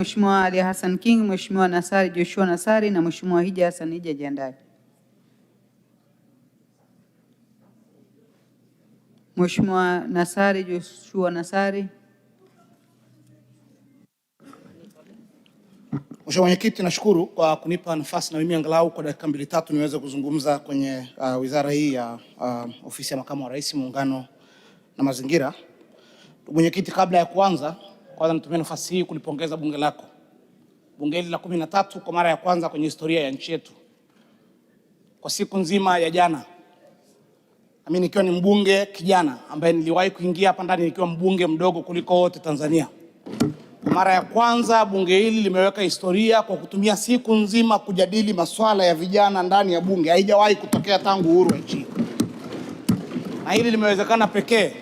Mheshimiwa Ali Hassan King, Mheshimiwa Nassari Joshua Nassari na Mheshimiwa Hija Hassan Hija jiandae. Mheshimiwa Nassari Joshua Nassari. Mheshimiwa Mwenyekiti, nashukuru kwa kunipa nafasi na mimi angalau kwa dakika 2-3 niweze kuzungumza kwenye wizara hii ya ofisi ya Makamu wa Rais, Muungano na Mazingira. Mwenyekiti, kabla ya kwanza nitumie nafasi hii kulipongeza bunge lako. Bunge hili la 13 kwa mara ya kwanza kwenye historia ya nchi yetu. Kwa siku nzima ya jana, mimi nikiwa ni mbunge kijana ambaye niliwahi kuingia hapa ndani nikiwa mbunge mdogo kuliko wote Tanzania. Kwa mara ya kwanza bunge hili limeweka historia kwa kutumia siku nzima kujadili masuala ya vijana ndani ya bunge. Haijawahi kutokea tangu uhuru wa nchi. Na hili limewezekana pekee.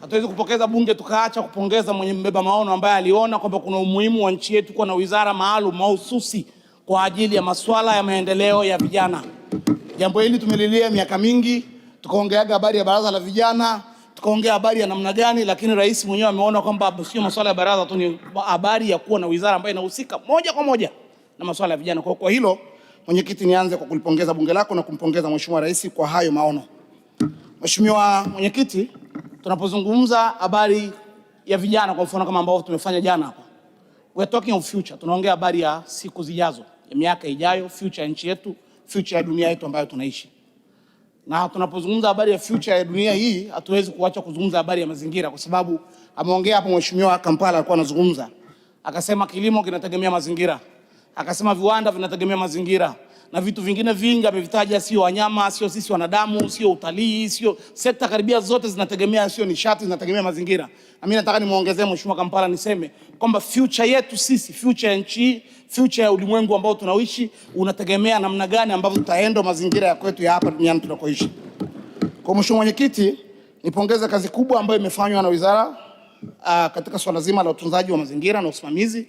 Hatuwezi kupokeza bunge tukaacha kupongeza mwenye mbeba maono ambaye aliona kwamba kuna umuhimu wa nchi yetu kuwa na wizara maalum mahususi kwa ajili ya masuala ya maendeleo ya vijana. Jambo hili tumelilia miaka mingi, tukaongeaga habari ya baraza la vijana, tukaongea habari ya namna gani, lakini rais mwenyewe ameona kwamba sio masuala ya baraza tu, ni habari ya kuwa na wizara ambayo inahusika moja kwa moja na masuala ya vijana. Kwa hilo, mwenyekiti, nianze kwa kulipongeza bunge lako na kumpongeza Mheshimiwa Rais kwa hayo maono. Mheshimiwa Mwenyekiti, tunapozungumza habari ya vijana kwa mfano kama ambao tumefanya jana hapa, we are talking of future. Tunaongea habari ya siku zijazo, ya miaka ijayo, future ya nchi yetu, future ya dunia yetu ambayo tunaishi. Na tunapozungumza habari ya future ya dunia hii, hatuwezi kuacha kuzungumza habari ya mazingira, kwa sababu ameongea hapo Mheshimiwa Kampala alikuwa anazungumza. Akasema kilimo kinategemea mazingira. Akasema viwanda vinategemea mazingira. Na vitu vingine vingi amevitaja, sio wanyama, sio sisi wanadamu, sio utalii, sio sekta karibia zote zinategemea, sio nishati, zinategemea mazingira. Na mimi nataka nimuongezee Mheshimiwa Kampala niseme kwamba future yetu sisi, future ya nchi, future ya ulimwengu ambao tunaishi unategemea namna gani ambavyo tutaenda mazingira ya kwetu ya hapa duniani tunakoishi. Kwa Mheshimiwa Mwenyekiti, nipongeze kazi kubwa ambayo imefanywa na wizara katika swala zima la utunzaji wa mazingira na usimamizi.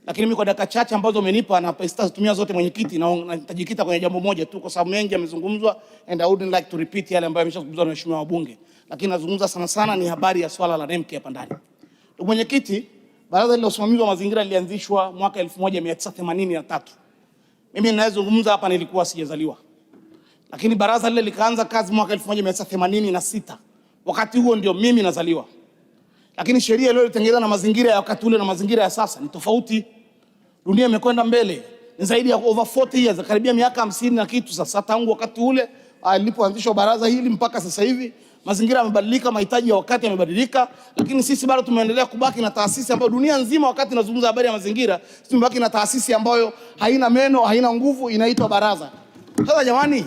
Lakini mimi kwa dakika chache ambazo umenipa na sitazitumia zote mwenyekiti, na nitajikita kwenye jambo moja tu kwa sababu mengi yamezungumzwa and I wouldn't like to repeat yale ambayo yameshazungumzwa na Mheshimiwa wabunge. Lakini nazungumza sana ni habari ya swala la NEMC hapa ndani. Ndugu mwenyekiti, baraza la usimamizi wa mazingira lilianzishwa mwaka 1983. Mimi ninayezungumza hapa nilikuwa sijazaliwa. Lakini baraza lile likaanza kazi mwaka 1986. Wakati huo ndio mimi nazaliwa. Lakini sheria ile ilitengenezwa na mazingira ya wakati ule na mazingira ya sasa ni tofauti. Dunia imekwenda mbele. Ni zaidi ya over 40 years, karibia miaka 50 na kitu sasa tangu wakati ule ilipoanzishwa baraza hili mpaka sasa hivi. Mazingira yamebadilika, mahitaji ya wakati yamebadilika, lakini sisi bado tumeendelea kubaki na taasisi ambayo dunia nzima wakati nazungumza habari ya mazingira, sisi tumebaki na taasisi ambayo haina meno, haina nguvu, inaitwa baraza. Sasa jamani,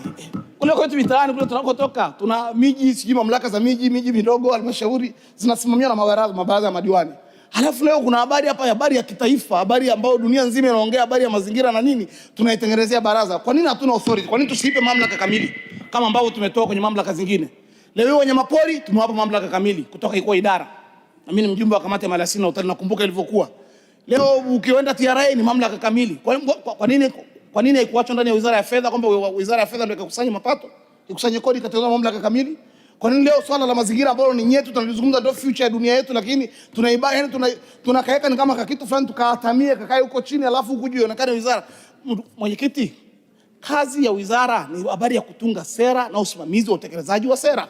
kule kwetu mitaani kule tunakotoka, tuna miji, sijui mamlaka za miji midogo, halmashauri zinasimamiwa na mabaraza ya madiwani. Halafu leo kuna habari hapa, habari ya kitaifa, habari ambayo dunia nzima inaongea habari ya mazingira na nini, tunaitengenezea baraza. Kwa nini hatuna authority? Kwa nini tusiipe mamlaka kamili kama ambavyo tumetoa kwenye mamlaka zingine? Leo wanyamapori tumewapa mamlaka kamili kutoka iko idara. Na mimi ni mjumbe wa kamati ya maliasili na utalii, nakumbuka ilivyokuwa. Leo ukienda TRA ni mamlaka kamili. Kwa nini haikuachwa ndani ya Wizara ya Fedha kwamba Wizara ya Fedha ndio ikakusanya mapato, ikusanye kodi, ikatengeneza mamlaka kamili? Kwa nini leo swala la mazingira ambalo ni nyetu tunalizungumza ndio future ya dunia yetu, lakini tunakaeka ni kama kitu fulani tukaatamie kakae huko chini alafu huku juu ionekane wizara? Mwenyekiti, kazi ya wizara ni habari ya kutunga sera na usimamizi wa utekelezaji wa sera.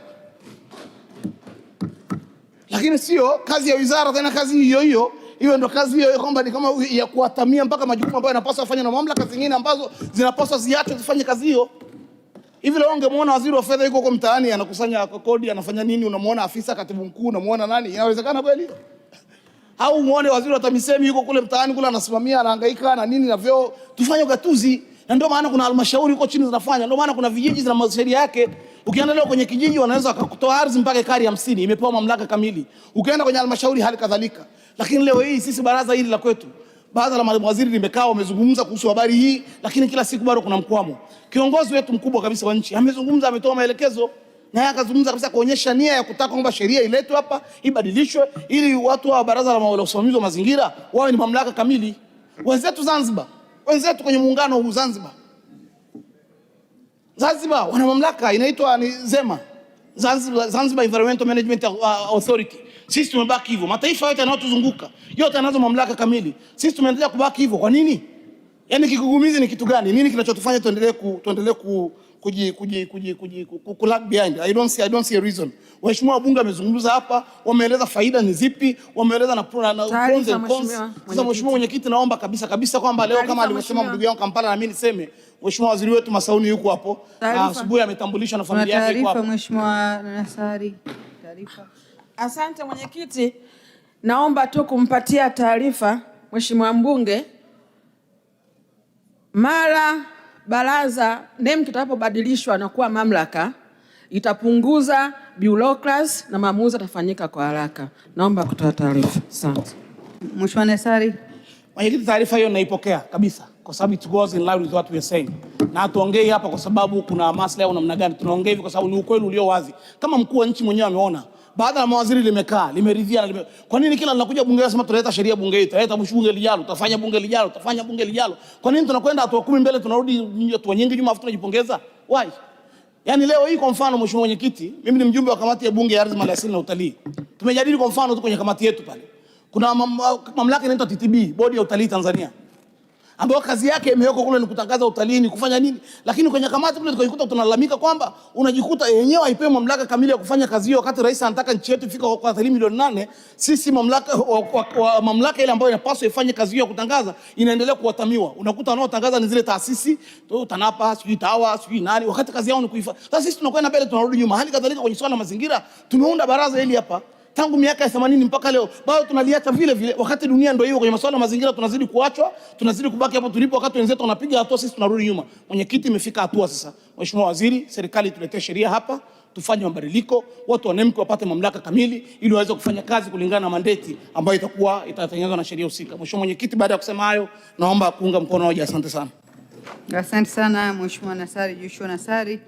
Lakini sio kazi ya wizara tena kazi hiyo ndio kazi hiyo kwamba ni kama ya kuatamia mpaka majukumu ambayo yanapaswa kufanya na mamlaka zingine ambazo zinapaswa ziache zifanye kazi hiyo. Hivi leo ungemuona waziri wa fedha yuko mtaani anakusanya kodi, anafanya nini? Unamuona afisa katibu mkuu, unamuona nani? Inawezekana kweli? Au muone waziri wa TAMISEMI yuko kule mtaani kule anasimamia, anahangaika na nini na vyoo? Tufanye ugatuzi. Na ndio maana kuna halmashauri huko chini zinafanya. Ndio maana kuna vijiji zina sheria yake. Ukienda leo kwenye kijiji wanaweza kutoa ardhi mpaka ekari 50, imepewa mamlaka kamili. Ukienda kwenye halmashauri hali kadhalika. Lakini leo hii sisi baraza hili la kwetu, baraza la mawaziri limekaa wamezungumza kuhusu habari hii, lakini kila siku bado kuna mkwamo. Kiongozi wetu mkubwa kabisa wa nchi amezungumza, ametoa maelekezo, na yeye akazungumza kabisa kuonyesha nia ya kutaka kwamba sheria iletwe hapa, ibadilishwe ili watu wa baraza la usimamizi wa mazingira wawe ni mamlaka kamili. Wenzetu Zanzibar, wenzetu kwenye muungano huu Zanzibar wana mamlaka inaitwa ni ZEMA, Zanzibar Environmental Management Authority. Sisi tumebaki hivyo. Mataifa yote yanayotuzunguka yote yanazo mamlaka kamili. Sisi tumeendelea kubaki hivyo. Kwa nini? Yaani kigugumizi ni kitu gani? Nini kinachotufanya tuendelee lag behind? I don't see a reason. Waheshimiwa wabunge wamezungumza hapa, wameeleza faida ni zipi, wameeleza na pros and cons. Sasa Mheshimiwa Mwenyekiti, naomba kabisa kwamba leo kama alivyosema ndugu yangu Kampala, na mimi niseme Mheshimiwa Waziri wetu Masauni yuko hapo. Asubuhi ametambulishwa na familia yake yuko hapo. Mheshimiwa Nassari, taarifa. Asante Mwenyekiti. Naomba tu kumpatia taarifa Mheshimiwa mbunge, mara baraza NEMC itakapobadilishwa na kuwa mamlaka itapunguza bureaucracy na maamuzi yatafanyika kwa haraka. Naomba kutoa taarifa. Asante. Mheshimiwa Nassari. Mwenyekiti, taarifa hiyo naipokea kabisa kwa sababu it goes in line with what we are saying. Na hatuongei hapa kwa sababu kuna maslahi au namna gani, tunaongea hivi kwa sababu ni ukweli ulio wazi. Kama mkuu wa nchi mwenyewe ameona, baada ya mawaziri limekaa, limeridhia na kwa nini kila linakuja bunge nasema tunaleta sheria bunge hii, tunaleta bunge lijalo, tutafanya bunge lijalo, tutafanya bunge lijalo. Kwa nini tunakwenda hatua 10 mbele tunarudi hatua nyingi nyuma afu tunajipongeza? Why? Yaani leo hii kwa mfano Mheshimiwa Mwenyekiti, mimi ni mjumbe wa kamati ya bunge ya ardhi, maliasili na utalii. Tumejadili kwa mfano tu kwenye kamati yetu pale. Kuna mamlaka inaitwa TTB, Bodi ya Utalii Tanzania, ambayo kazi yake imewekwa kule ni kutangaza utalii, ni kufanya nini, lakini kwenye kamati kule tukajikuta tunalalamika kwamba unajikuta yenyewe haipewi mamlaka kamili ya kufanya kazi hiyo, wakati rais anataka nchi yetu ifike kwa watalii milioni 8. Sisi mamlaka ile ambayo inapaswa ifanye kazi hiyo ya kutangaza inaendelea kuwatamiwa. Unakuta wanaotangaza ni zile taasisi tu, TANAPA, sijui TAWA, sijui nani, wakati kazi yao ni kuifanya. Sasa sisi tunakwenda mbele tunarudi nyuma. Hali kadhalika kwenye swala la mazingira, tumeunda baraza hili hapa tangu miaka ya 80 mpaka leo bado tunaliacha vile vile, wakati dunia ndio hiyo. Kwenye masuala ya mazingira tunazidi kuachwa, tunazidi kubaki hapo tulipo, wakati wenzetu wanapiga hatua, sisi tunarudi nyuma. Mwenyekiti, imefika hatua sasa, Mheshimiwa Waziri, serikali tuletee sheria hapa, tufanye mabadiliko, watu wa NEMC wapate mamlaka kamili ili waweze kufanya kazi kulingana na mandate ambayo itatengenezwa na sheria husika. Mheshimiwa Mwenyekiti, baada ya kusema hayo, naomba kuunga mkono hoja. Asante sana. Asante sana Mheshimiwa Nassari Joshua Nassari.